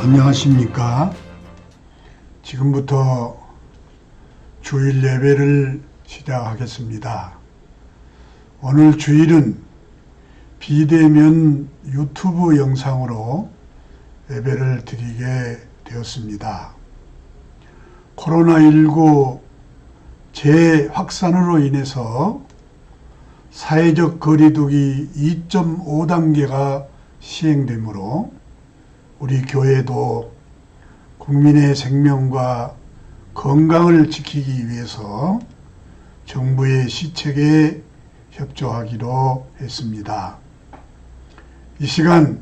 안녕하십니까. 지금부터 주일 예배를 시작하겠습니다. 오늘 주일은 비대면 유튜브 영상으로 예배를 드리게 되었습니다. 코로나19 재확산으로 인해서 사회적 거리두기 2.5단계가 시행되므로 우리 교회도 국민의 생명과 건강을 지키기 위해서 정부의 시책에 협조하기로 했습니다. 이 시간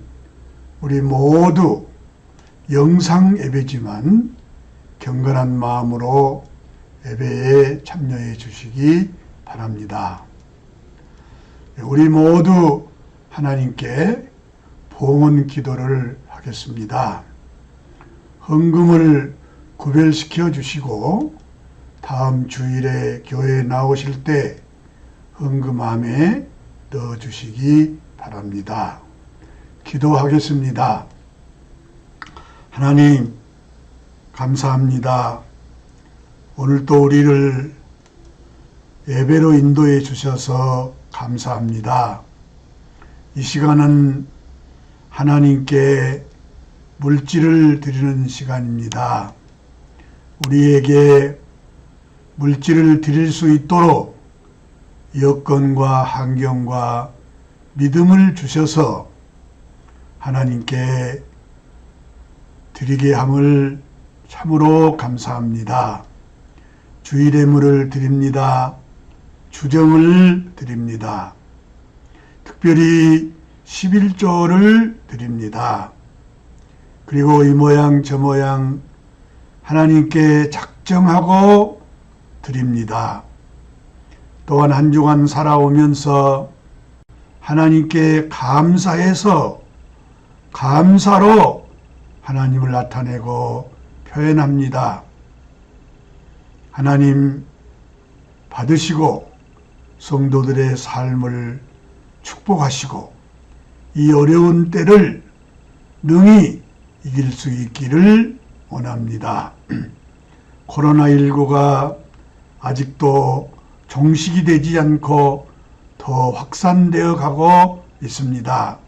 우리 모두 영상 예배지만 경건한 마음으로 예배에 참여해 주시기 바랍니다. 우리 모두 하나님께 봉헌 기도를 하겠습니다. 헌금을 구별시켜 주시고 다음 주일에 교회에 나오실 때 헌금함에 넣어 주시기 바랍니다. 기도하겠습니다. 하나님 감사합니다. 오늘도 우리를 예배로 인도해 주셔서 감사합니다. 이 시간은 하나님께 물질을 드리는 시간입니다. 우리에게 물질을 드릴 수 있도록 여건과 환경과 믿음을 주셔서 하나님께 드리게 함을 참으로 감사합니다. 주일예물을 드립니다. 주정을 드립니다. 특별히 11조를 드립니다. 그리고 이 모양 저 모양 하나님께 작정하고 드립니다. 또한 한 주간 살아오면서 하나님께 감사해서 감사로 하나님을 나타내고 표현합니다. 하나님 받으시고 성도들의 삶을 축복하시고 이 어려운 때를 능히 이길 수 있기를 원합니다. 코로나19가 아직도 종식이 되지 않고 더 확산되어 가고 있습니다.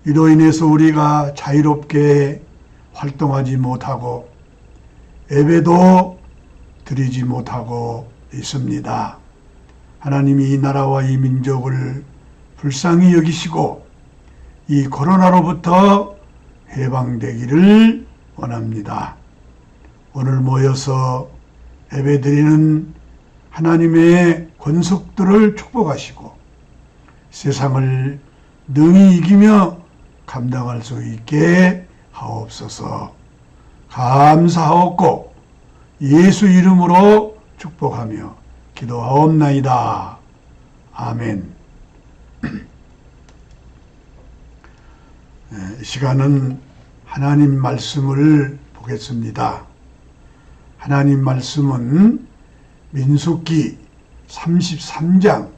이로 인해서 우리가 자유롭게 활동하지 못하고 예배도 드리지 못하고 있습니다. 하나님이 이 나라와 이 민족을 불쌍히 여기시고 이 코로나로부터 해방되기를 원합니다. 오늘 모여서 예배드리는 하나님의 권속들을 축복하시고 세상을 능히 이기며 감당할 수 있게 하옵소서. 감사하옵고 예수 이름으로 축복하며 기도하옵나이다. 아멘. 이 시간은 하나님 말씀을 보겠습니다. 하나님 말씀은 민수기 33장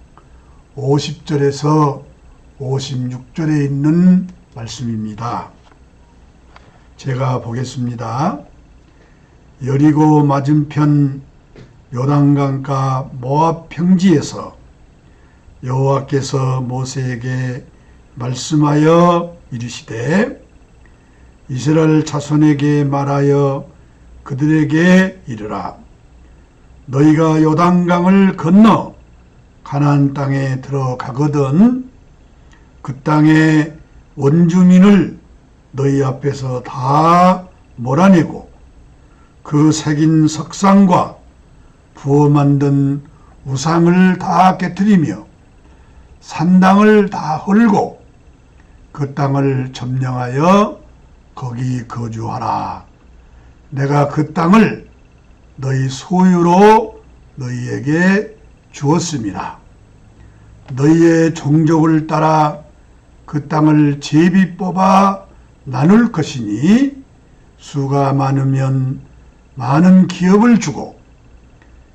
50절에서 56절에 있는 말씀입니다. 제가 보겠습니다. 여리고 맞은편 요단강가 모압 평지에서 여호와께서 모세에게 말씀하여 이르시되 이스라엘 자손에게 말하여 그들에게 이르라. 너희가 요단강을 건너 가나안 땅에 들어가거든 그 땅의 원주민을 너희 앞에서 다 몰아내고 그 새긴 석상과 부어 만든 우상을 다 깨뜨리며 산당을 다 헐고 그 땅을 점령하여 거기 거주하라. 내가 그 땅을 너희 소유로 너희에게 주었습니다. 너희의 종족을 따라 그 땅을 제비 뽑아 나눌 것이니 수가 많으면 많은 기업을 주고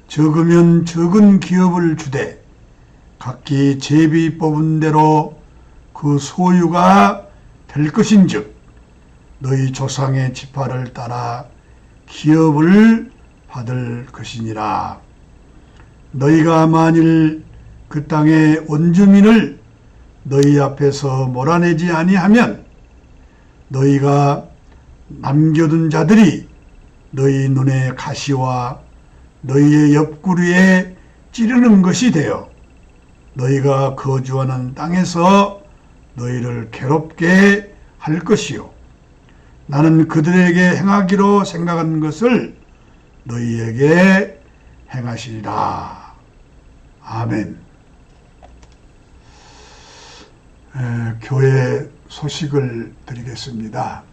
적으면 적은 기업을 주되 각기 제비 뽑은 대로 그 소유가 될 것인즉 너희 조상의 지파를 따라 기업을 받을 것이니라. 너희가 만일 그 땅의 원주민을 너희 앞에서 몰아내지 아니하면 너희가 남겨둔 자들이 너희 눈에 가시와 너희의 옆구리에 찌르는 것이 되어 너희가 거주하는 땅에서 너희를 괴롭게 할 것이요 나는 그들에게 행하기로 생각한 것을 너희에게 행하시리라. 아멘. 교회 소식을 드리겠습니다.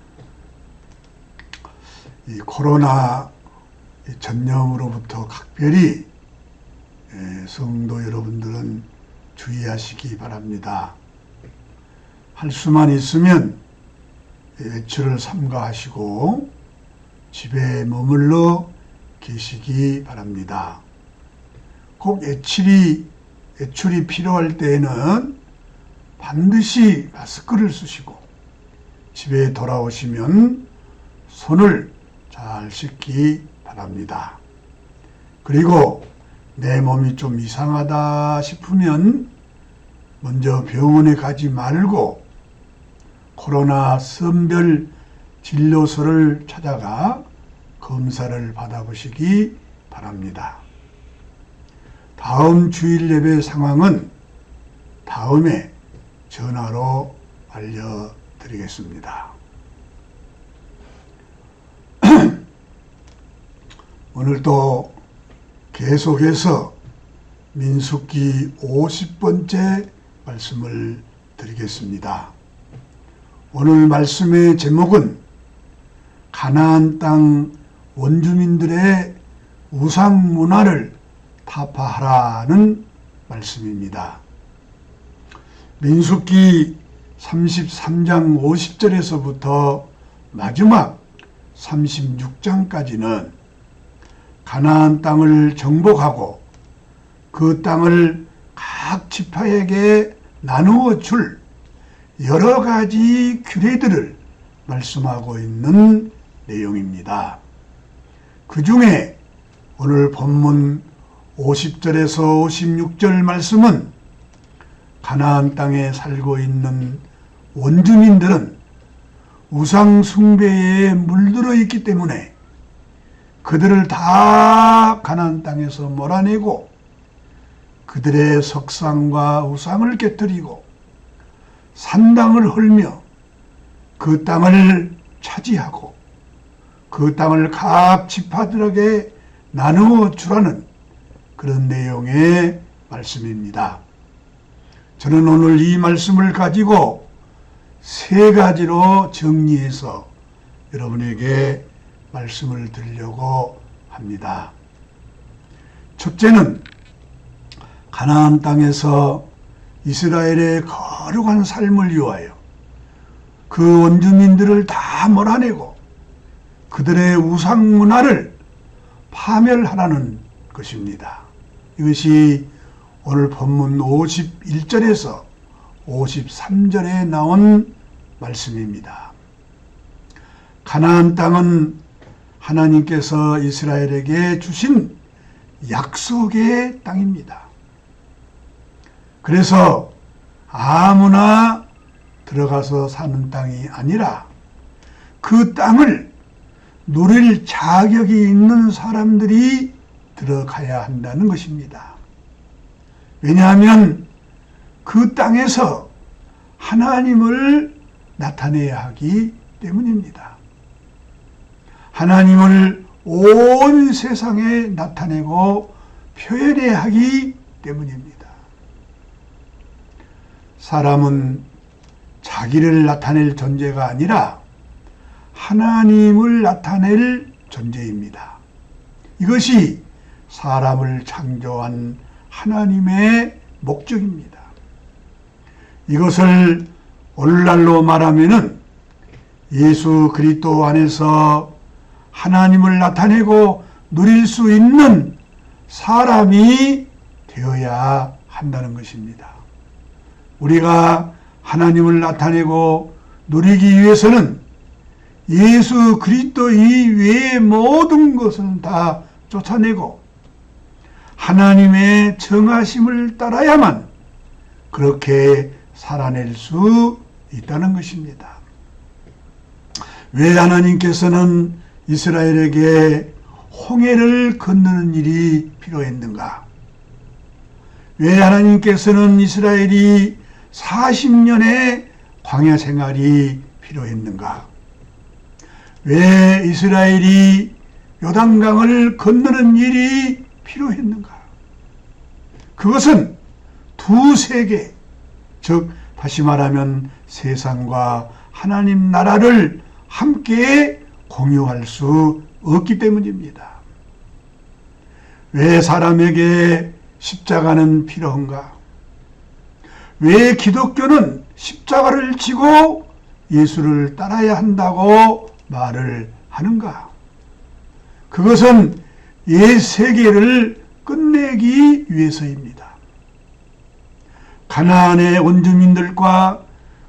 이 코로나 전염으로부터 각별히 성도 여러분들은 주의하시기 바랍니다. 할 수만 있으면 외출을 삼가하시고 집에 머물러 계시기 바랍니다. 꼭 외출이 필요할 때에는 반드시 마스크를 쓰시고 집에 돌아오시면 손을 잘 씻기 바랍니다. 그리고 내 몸이 좀 이상하다 싶으면 먼저 병원에 가지 말고 코로나 선별 진료소를 찾아가 검사를 받아보시기 바랍니다. 다음 주일 예배 상황은 다음에 전화로 알려드리겠습니다. 오늘도 계속해서 민수기 50번째 말씀을 드리겠습니다. 오늘 말씀의 제목은 가나안 땅 원주민들의 우상 문화를 타파하라는 말씀입니다. 민수기 33장 50절에서부터 마지막 36장까지는 가나안 땅을 정복하고 그 땅을 각 지파에게 나누어 줄 여러 가지 규례들을 말씀하고 있는 내용입니다. 그 중에 오늘 본문 50절에서 56절 말씀은 가나안 땅에 살고 있는 원주민들은 우상 숭배에 물들어 있기 때문에 그들을 다 가나안 땅에서 몰아내고 그들의 석상과 우상을 깨뜨리고 산당을 헐며 그 땅을 차지하고 그 땅을 각 지파들에게 나누어 주라는 그런 내용의 말씀입니다. 저는 오늘 이 말씀을 가지고 세 가지로 정리해서 여러분에게 말씀을 드리려고 합니다. 첫째는 가나안 땅에서 이스라엘의 거룩한 삶을 위하여 그 원주민들을 다 몰아내고 그들의 우상 문화를 파멸하라는 것입니다. 이것이 오늘 본문 51절에서 53절에 나온 말씀입니다. 가나안 땅은 하나님께서 이스라엘에게 주신 약속의 땅입니다. 그래서 아무나 들어가서 사는 땅이 아니라 그 땅을 누릴 자격이 있는 사람들이 들어가야 한다는 것입니다. 왜냐하면 그 땅에서 하나님을 나타내야 하기 때문입니다. 하나님을 온 세상에 나타내고 표현해야 하기 때문입니다. 사람은 자기를 나타낼 존재가 아니라 하나님을 나타낼 존재입니다. 이것이 사람을 창조한 하나님의 목적입니다. 이것을 오늘날로 말하면은 예수 그리스도 안에서 하나님을 나타내고 누릴 수 있는 사람이 되어야 한다는 것입니다. 우리가 하나님을 나타내고 누리기 위해서는 예수 그리스도 이외의 모든 것은 다 쫓아내고 하나님의 정하심을 따라야만 그렇게 살아낼 수 있다는 것입니다. 왜 하나님께서는 이스라엘에게 홍해를 건너는 일이 필요했는가? 왜 하나님께서는 이스라엘이 40년의 광야 생활이 필요했는가? 왜 이스라엘이 요단강을 건너는 일이 필요했는가? 그것은 두 세계, 즉 다시 말하면 세상과 하나님 나라를 함께 공유할 수 없기 때문입니다. 왜 사람에게 십자가는 필요한가? 왜 기독교는 십자가를 지고 예수를 따라야 한다고 말을 하는가? 그것은 옛 세계를 끝내기 위해서입니다. 가나안의 원주민들과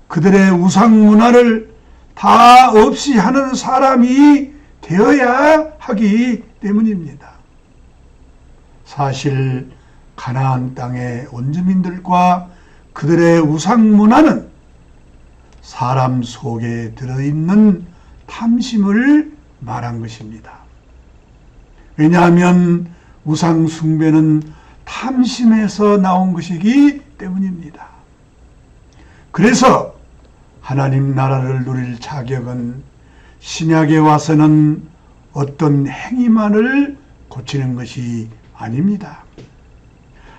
그들의 우상 문화를 다 없이 하는 사람이 되어야 하기 때문입니다. 사실 가나안 땅의 원주민들과 그들의 우상 문화는 사람 속에 들어있는 탐심을 말한 것입니다. 왜냐하면 우상 숭배는 탐심에서 나온 것이기 때문입니다. 그래서 하나님 나라를 누릴 자격은 신약에 와서는 어떤 행위만을 고치는 것이 아닙니다.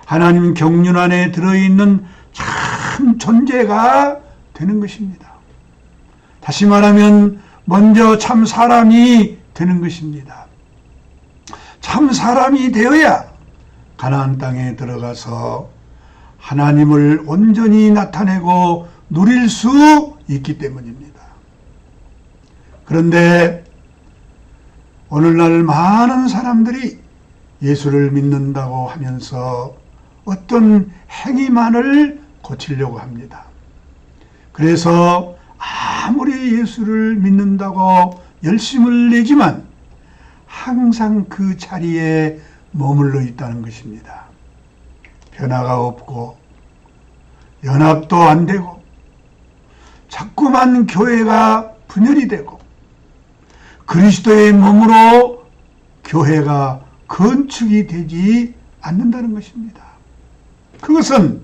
하나님 경륜 안에 들어있는 참 존재가 되는 것입니다. 다시 말하면 먼저 참 사람이 되는 것입니다. 참 사람이 되어야 가나안 땅에 들어가서 하나님을 온전히 나타내고 누릴 수 있기 때문입니다. 그런데 오늘날 많은 사람들이 예수를 믿는다고 하면서 어떤 행위만을 고치려고 합니다. 그래서 아무리 예수를 믿는다고 열심을 내지만 항상 그 자리에 머물러 있다는 것입니다. 변화가 없고 연합도 안 되고 자꾸만 교회가 분열이 되고 그리스도의 몸으로 교회가 건축이 되지 않는다는 것입니다. 그것은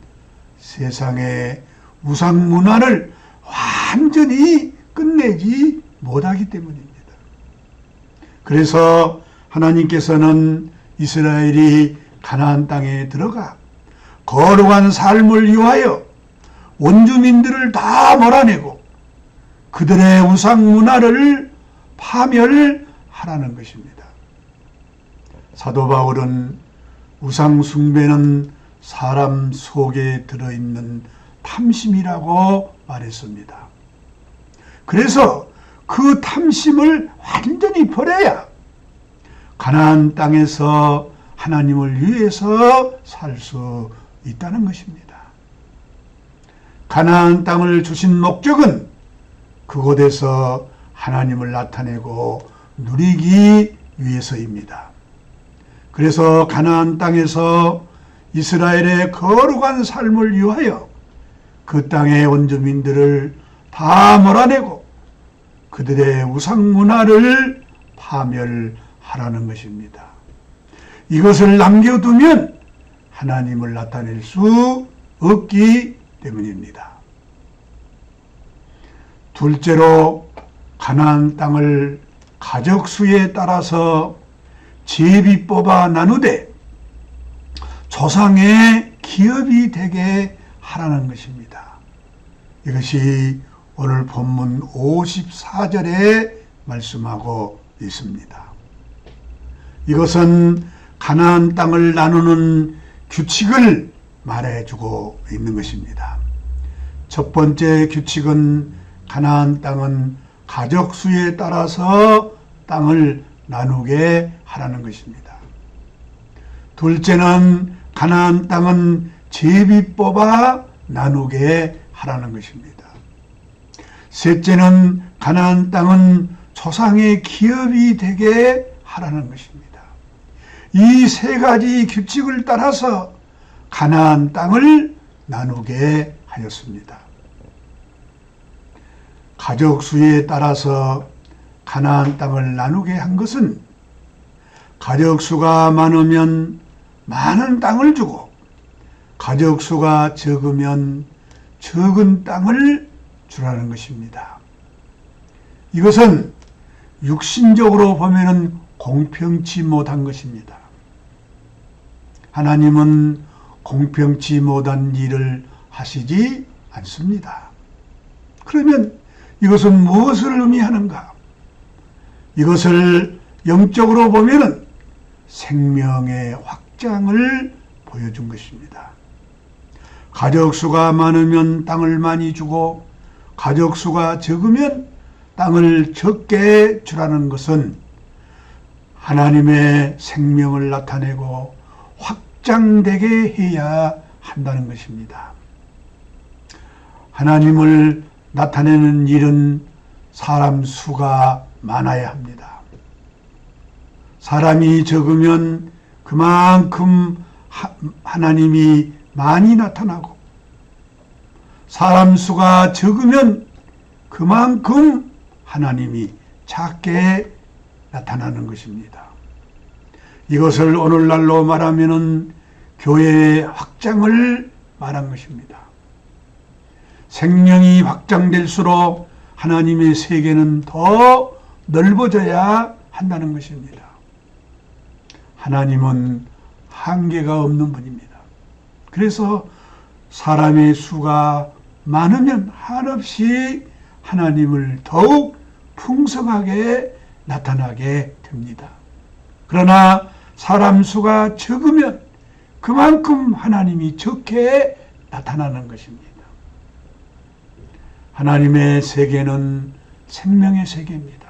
세상의 우상 문화를 완전히 끝내지 못하기 때문입니다. 그래서 하나님께서는 이스라엘이 가나안 땅에 들어가 거룩한 삶을 위하여 원주민들을 다 몰아내고 그들의 우상 문화를 파멸하라는 것입니다. 사도 바울은 우상 숭배는 사람 속에 들어있는 탐심이라고 말했습니다. 그래서 그 탐심을 완전히 버려야 가나안 땅에서 하나님을 위해서 살 수 있다는 것입니다. 가나안 땅을 주신 목적은 그곳에서 하나님을 나타내고 누리기 위해서입니다. 그래서 가나안 땅에서 이스라엘의 거룩한 삶을 위하여 그 땅의 원주민들을 다 몰아내고 그들의 우상 문화를 파멸하라는 것입니다. 이것을 남겨두면 하나님을 나타낼 수 없기 때문입니다. 둘째로 가나안 땅을 가족수에 따라서 제비 뽑아 나누되 조상의 기업이 되게 하라는 것입니다. 이것이 오늘 본문 54절에 말씀하고 있습니다. 이것은 가나안 땅을 나누는 규칙을 말해주고 있는 것입니다. 첫 번째 규칙은 가나안 땅은 가족수에 따라서 땅을 나누게 하라는 것입니다. 둘째는 가나안 땅은 제비 뽑아 나누게 하라는 것입니다. 셋째는 가나안 땅은 조상의 기업이 되게 하라는 것입니다. 이 세 가지 규칙을 따라서 가나안 땅을 나누게 하였습니다. 가족 수에 따라서 가나안 땅을 나누게 한 것은 가족 수가 많으면 많은 땅을 주고 가족 수가 적으면 적은 땅을 주라는 것입니다. 이것은 육신적으로 보면은 공평치 못한 것입니다. 하나님은 공평치 못한 일을 하시지 않습니다. 그러면 이것은 무엇을 의미하는가? 이것을 영적으로 보면은 생명의 확장을 보여준 것입니다. 가족 수가 많으면 땅을 많이 주고 가족 수가 적으면 땅을 적게 주라는 것은 하나님의 생명을 나타내고 확장되게 해야 한다는 것입니다. 하나님을 나타내는 일은 사람 수가 많아야 합니다. 사람이 적으면 그만큼 하나님이 많이 나타나고 사람 수가 적으면 그만큼 하나님이 작게 나타나는 것입니다. 이것을 오늘날로 말하면은 교회의 확장을 말한 것입니다. 생명이 확장될수록 하나님의 세계는 더 넓어져야 한다는 것입니다. 하나님은 한계가 없는 분입니다. 그래서 사람의 수가 많으면 한없이 하나님을 더욱 풍성하게 나타나게 됩니다. 그러나 사람 수가 적으면 그만큼 하나님이 적게 나타나는 것입니다. 하나님의 세계는 생명의 세계입니다.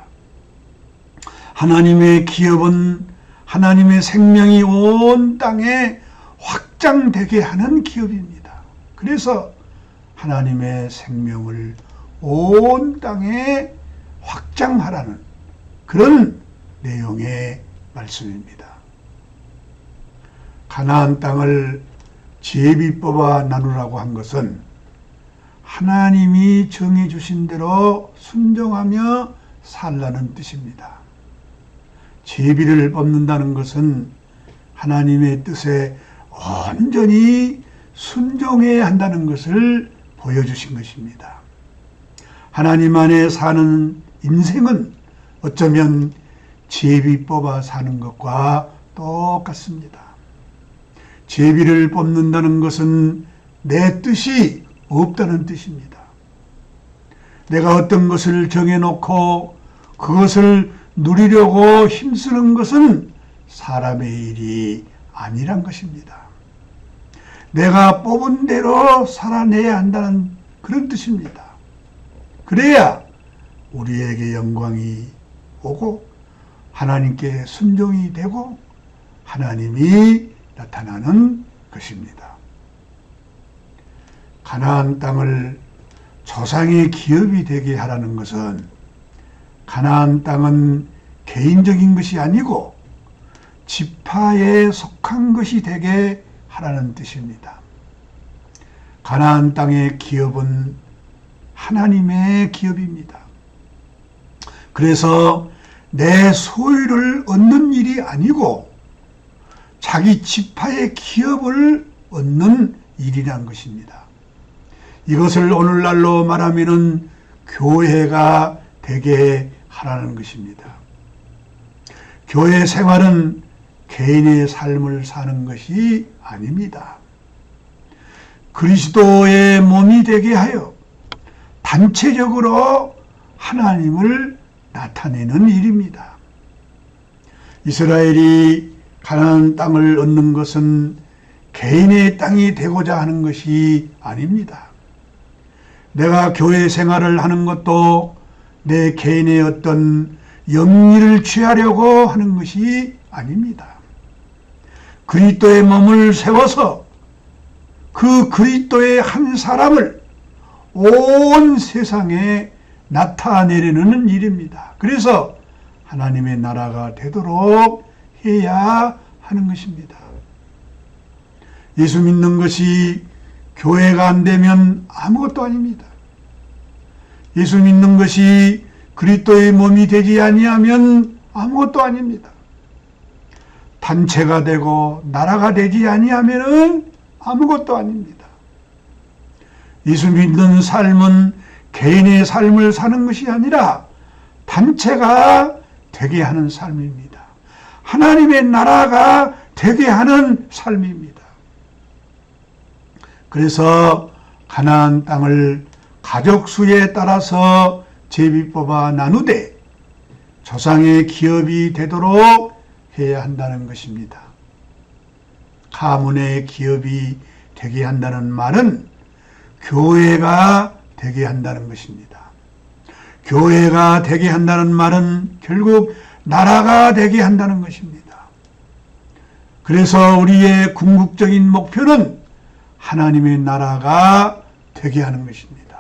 하나님의 기업은 하나님의 생명이 온 땅에 확장되게 하는 기업입니다. 그래서 하나님의 생명을 온 땅에 확장하라는 그런 내용의 말씀입니다. 가나안 땅을 제비 뽑아 나누라고 한 것은 하나님이 정해 주신 대로 순종하며 살라는 뜻입니다. 제비를 뽑는다는 것은 하나님의 뜻에 온전히 순종해야 한다는 것을 보여주신 것입니다. 하나님 안에 사는 인생은 어쩌면 제비 뽑아 사는 것과 똑같습니다. 제비를 뽑는다는 것은 내 뜻이 없다는 뜻입니다. 내가 어떤 것을 정해놓고 그것을 누리려고 힘쓰는 것은 사람의 일이 아니란 것입니다. 내가 뽑은 대로 살아내야 한다는 그런 뜻입니다. 그래야 우리에게 영광이 오고 하나님께 순종이 되고 하나님이 나타나는 것입니다. 가나안 땅을 조상의 기업이 되게 하라는 것은 가나안 땅은 개인적인 것이 아니고 지파에 속한 것이 되게 하라는 뜻입니다. 가나안 땅의 기업은 하나님의 기업입니다. 그래서 내 소유를 얻는 일이 아니고 자기 지파의 기업을 얻는 일이란 것입니다. 이것을 오늘날로 말하면은 교회가 되게 하라는 것입니다. 교회 생활은 개인의 삶을 사는 것이 아닙니다. 그리스도의 몸이 되게 하여 단체적으로 하나님을 나타내는 일입니다. 이스라엘이 가나안 땅을 얻는 것은 개인의 땅이 되고자 하는 것이 아닙니다. 내가 교회 생활을 하는 것도 내 개인의 어떤 영리를 취하려고 하는 것이 아닙니다. 그리스도의 몸을 세워서 그 그리스도의 한 사람을 온 세상에 나타내려는 일입니다. 그래서 하나님의 나라가 되도록 해야 하는 것입니다. 예수 믿는 것이 교회가 안 되면 아무것도 아닙니다. 예수 믿는 것이 그리스도의 몸이 되지 아니하면 아무것도 아닙니다. 단체가 되고 나라가 되지 아니하면 아무것도 아닙니다. 예수 믿는 삶은 개인의 삶을 사는 것이 아니라 단체가 되게 하는 삶입니다. 하나님의 나라가 되게 하는 삶입니다. 그래서 가나안 땅을 가족 수에 따라서 제비뽑아 나누되 조상의 기업이 되도록 해야 한다는 것입니다. 가문의 기업이 되게 한다는 말은 교회가 되게 한다는 것입니다. 교회가 되게 한다는 말은 결국 나라가 되게 한다는 것입니다. 그래서 우리의 궁극적인 목표는 하나님의 나라가 되게 하는 것입니다.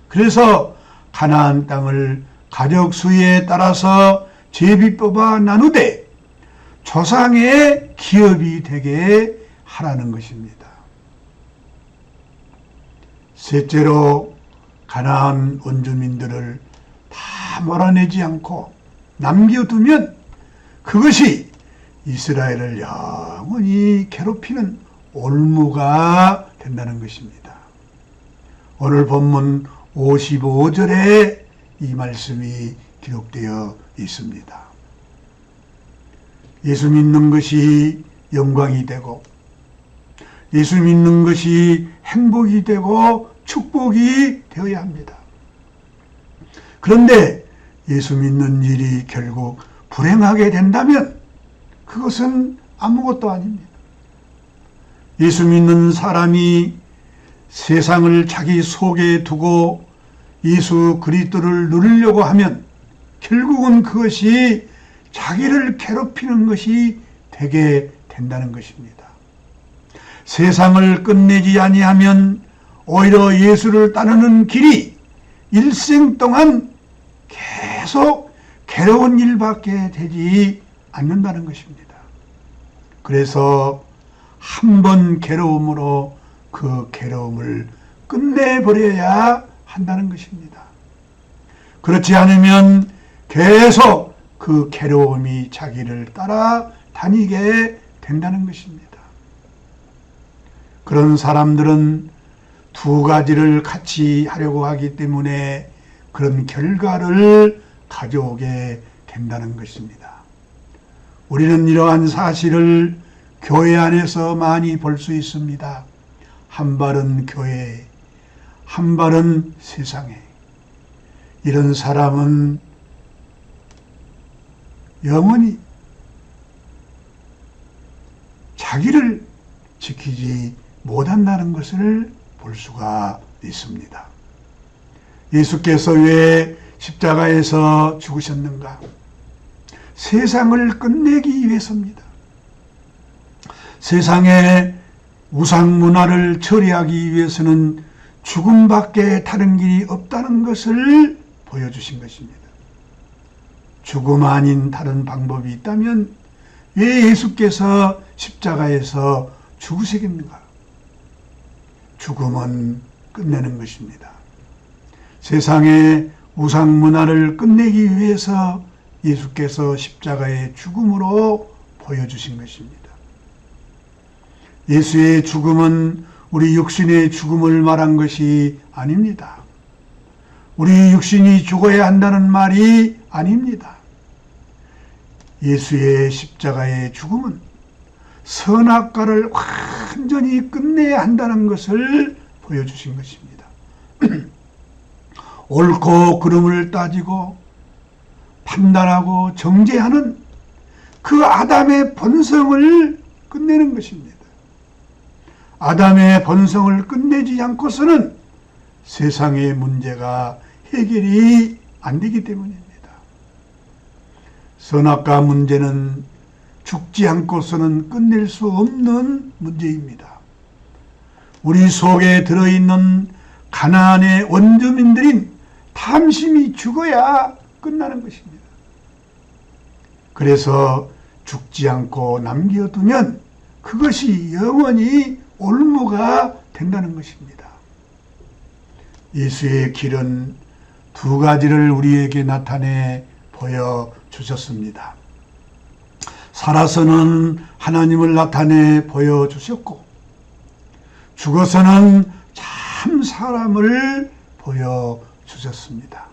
그래서 가나안 땅을 가족 수에 따라서 제비뽑아 나누되 조상의 기업이 되게 하라는 것입니다. 셋째로 가나안 원주민들을 다 몰아내지 않고 남겨두면 그것이 이스라엘을 영원히 괴롭히는 올무가 된다는 것입니다. 오늘 본문 55절에 이 말씀이 기록되어 있습니다. 예수 믿는 것이 영광이 되고 예수 믿는 것이 행복이 되고 축복이 되어야 합니다. 그런데 예수 믿는 일이 결국 불행하게 된다면 그것은 아무것도 아닙니다. 예수 믿는 사람이 세상을 자기 속에 두고 예수 그리스도를 누리려고 하면 결국은 그것이 자기를 괴롭히는 것이 되게 된다는 것입니다. 세상을 끝내지 아니하면 오히려 예수를 따르는 길이 일생 동안 계속 괴로운 일밖에 되지 않는다는 것입니다. 그래서 한 번 괴로움으로 그 괴로움을 끝내버려야 한다는 것입니다. 그렇지 않으면 계속 그 괴로움이 자기를 따라다니게 된다는 것입니다. 그런 사람들은 두 가지를 같이 하려고 하기 때문에 그런 결과를 가져오게 된다는 것입니다. 우리는 이러한 사실을 교회 안에서 많이 볼 수 있습니다. 한 발은 교회에, 한 발은 세상에. 이런 사람은 영원히 자기를 지키지 못한다는 것을 볼 수가 있습니다. 예수께서 왜 십자가에서 죽으셨는가? 세상을 끝내기 위해서입니다. 세상의 우상 문화를 처리하기 위해서는 죽음밖에 다른 길이 없다는 것을 보여주신 것입니다. 죽음 아닌 다른 방법이 있다면 왜 예수께서 십자가에서 죽으시겠는가? 죽음은 끝내는 것입니다. 세상의 우상 문화를 끝내기 위해서 예수께서 십자가의 죽음으로 보여주신 것입니다. 예수의 죽음은 우리 육신의 죽음을 말한 것이 아닙니다. 우리 육신이 죽어야 한다는 말이 아닙니다. 예수의 십자가의 죽음은 선악과를 완전히 끝내야 한다는 것을 보여주신 것입니다. 옳고 그름을 따지고 판단하고 정죄하는 그 아담의 본성을 끝내는 것입니다. 아담의 본성을 끝내지 않고서는 세상의 문제가 해결이 안 되기 때문입니다. 선악과 문제는 죽지 않고서는 끝낼 수 없는 문제입니다. 우리 속에 들어있는 가나안의 원주민들인 탐심이 죽어야 끝나는 것입니다. 그래서 죽지 않고 남겨두면 그것이 영원히 올무가 된다는 것입니다. 예수의 길은 두 가지를 우리에게 나타내 보여주셨습니다. 살아서는 하나님을 나타내 보여주셨고 죽어서는 참 사람을 보여주셨습니다.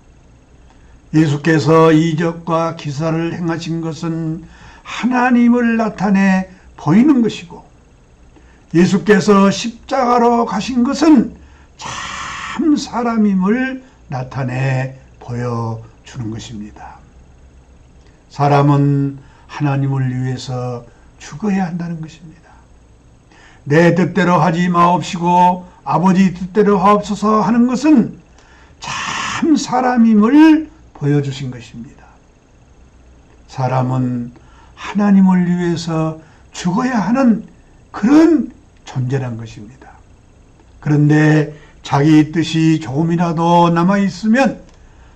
예수께서 이적과 기사를 행하신 것은 하나님을 나타내 보이는 것이고 예수께서 십자가로 가신 것은 참 사람임을 나타내 보여주는 것입니다. 사람은 하나님을 위해서 죽어야 한다는 것입니다. 내 뜻대로 하지 마옵시고 아버지 뜻대로 하옵소서 하는 것은 참 사람임을 보여주신 것입니다. 사람은 하나님을 위해서 죽어야 하는 그런 존재란 것입니다. 그런데 자기 뜻이 조금이라도 남아있으면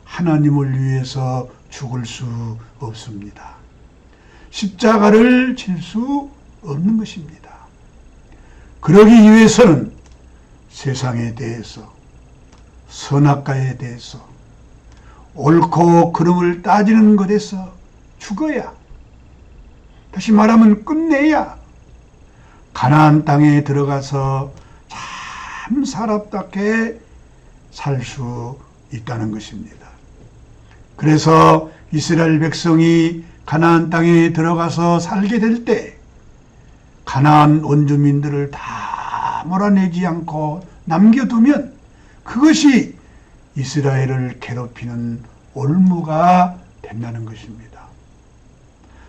하나님을 위해서 죽을 수 없습니다. 십자가를 질 수 없는 것입니다. 그러기 위해서는 세상에 대해서, 선악과에 대해서, 옳고 그름을 따지는 것에서 죽어야, 다시 말하면 끝내야 가나안 땅에 들어가서 참 사람답게 살 수 있다는 것입니다. 그래서 이스라엘 백성이 가나안 땅에 들어가서 살게 될 때 가나안 원주민들을 다 몰아내지 않고 남겨두면 그것이 이스라엘을 괴롭히는 올무가 된다는 것입니다.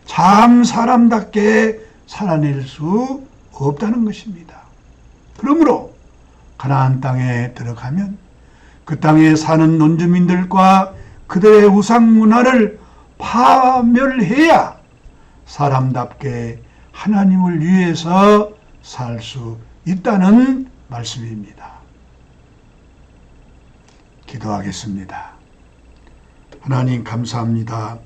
참 사람답게 살아낼 수 없다는 것입니다. 그러므로 가나안 땅에 들어가면 그 땅에 사는 원주민들과 그들의 우상 문화를 파멸해야 사람답게 하나님을 위해서 살 수 있다는 말씀입니다. 기도하겠습니다. 하나님 감사합니다.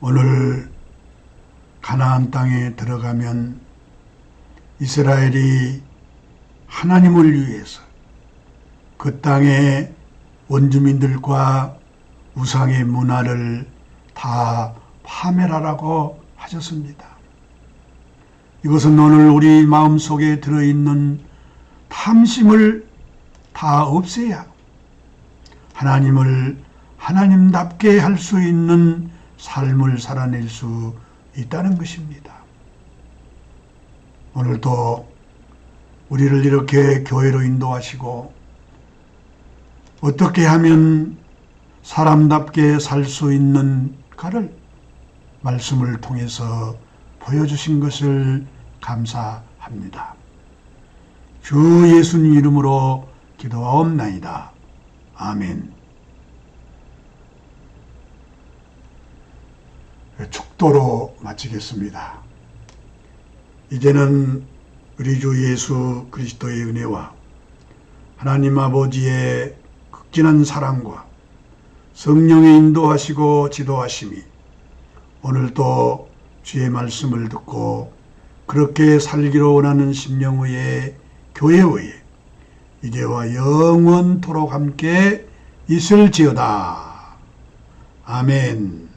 오늘 가나안 땅에 들어가면 이스라엘이 하나님을 위해서 그 땅의 원주민들과 우상의 문화를 다 파멸하라고 하셨습니다. 이것은 오늘 우리 마음속에 들어있는 탐심을 다 없애야 하나님을 하나님답게 할 수 있는 삶을 살아낼 수 있다는 것입니다. 오늘도 우리를 이렇게 교회로 인도하시고 어떻게 하면 사람답게 살 수 있는가를 말씀을 통해서 보여주신 것을 감사합니다. 주 예수님 이름으로 기도하옵나이다. 아멘. 축도로 마치겠습니다. 이제는 우리 주 예수 그리스도의 은혜와 하나님 아버지의 극진한 사랑과 성령의 인도하시고 지도하심이 오늘도 주의 말씀을 듣고 그렇게 살기로 원하는 심령의 교회의 이제와 영원토록 함께 있을지어다. 아멘.